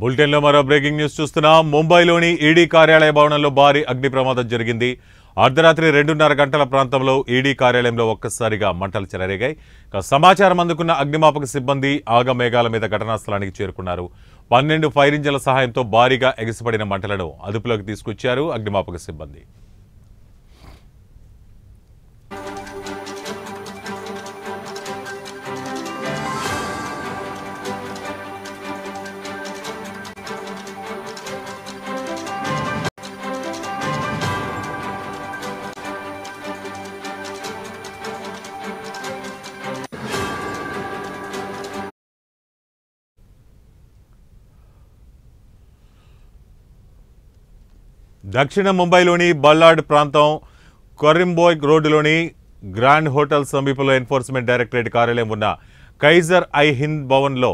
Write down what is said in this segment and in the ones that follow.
బులెటిన్లో మరో breaking news చూస్తున్నాం. ముంబైలోని ఈడీ కార్యాలయ భవనంలో భారీ అగ్ని ప్రమాదం జరిగింది. అర్ధరాత్రి 2:30 గంటల ప్రాంతంలో ఈడీ కార్యాలయంలో ఒక్కసారిగా మంటలు చెలరేగాయి. సమాచారం అందుకున్న అగ్నిమాపక సిబ్బంది ఆగమేఘాల మీద ఘటనా స్థలానికి చేరుకున్నారు. 12 ఫైర్ ఇంజన్ల సహాయంతో భారీగా ఎగిసిపడిన మంటలను అదుపులోకి తీసుకొచ్చారు అగ్నిమాపక సిబ్బంది. దక్షిణ ముంబైలోని బల్లాడ్ ప్రాంతం కొరింబోయ్ రోడ్డులోని గ్రాండ్ హోటల్ సమీపంలో ఎన్ఫోర్స్మెంట్ డైరెక్టరేట్ కార్యాలయం ఉన్న కైజర్ ఐ హింద్ భవన్లో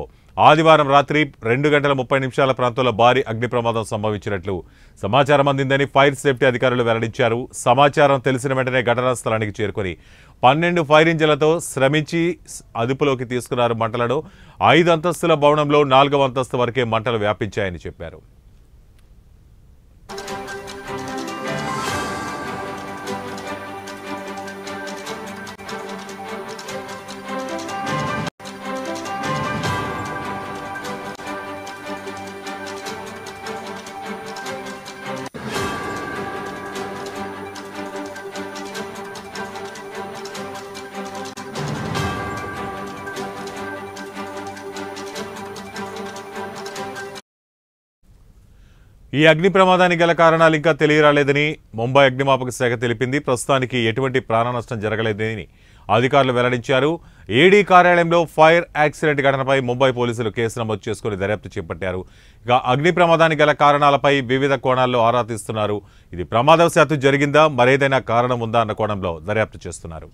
ఆదివారం రాత్రి 2:30 ప్రాంతంలో భారీ అగ్ని ప్రమాదం సంభవించినట్లు సమాచారం అందిందని ఫైర్ సేఫ్టీ అధికారులు వెల్లడించారు. సమాచారం తెలిసిన వెంటనే ఘటనా స్థలానికి చేరుకొని 12 ఫైర్ ఇంజన్లతో శ్రమించి అదుపులోకి తీసుకున్నారు మంటలను. 5 అంతస్తుల భవనంలో 4వ అంతస్తు వరకే మంటలు వ్యాపించాయని చెప్పారు. ఈ అగ్ని ప్రమాదానికి గల కారణాలు ఇంకా తెలియరాలేదని ముంబై అగ్నిమాపక శాఖ తెలిపింది. ప్రస్తుతానికి ఎటువంటి ప్రాణ నష్టం జరగలేదని అధికారులు వెల్లడించారు. ఈడీ కార్యాలయంలో ఫైర్ యాక్సిడెంట్ ఘటనపై ముంబై పోలీసులు కేసు నమోదు చేసుకుని దర్యాప్తు చేపట్టారు. ఇక అగ్ని ప్రమాదానికి గల కారణాలపై వివిధ కోణాల్లో ఆరా తీస్తున్నారు. ఇది ప్రమాదవశాత్తు జరిగిందా, మరేదైనా కారణం ఉందా అన్న కోణంలో దర్యాప్తు చేస్తున్నారు.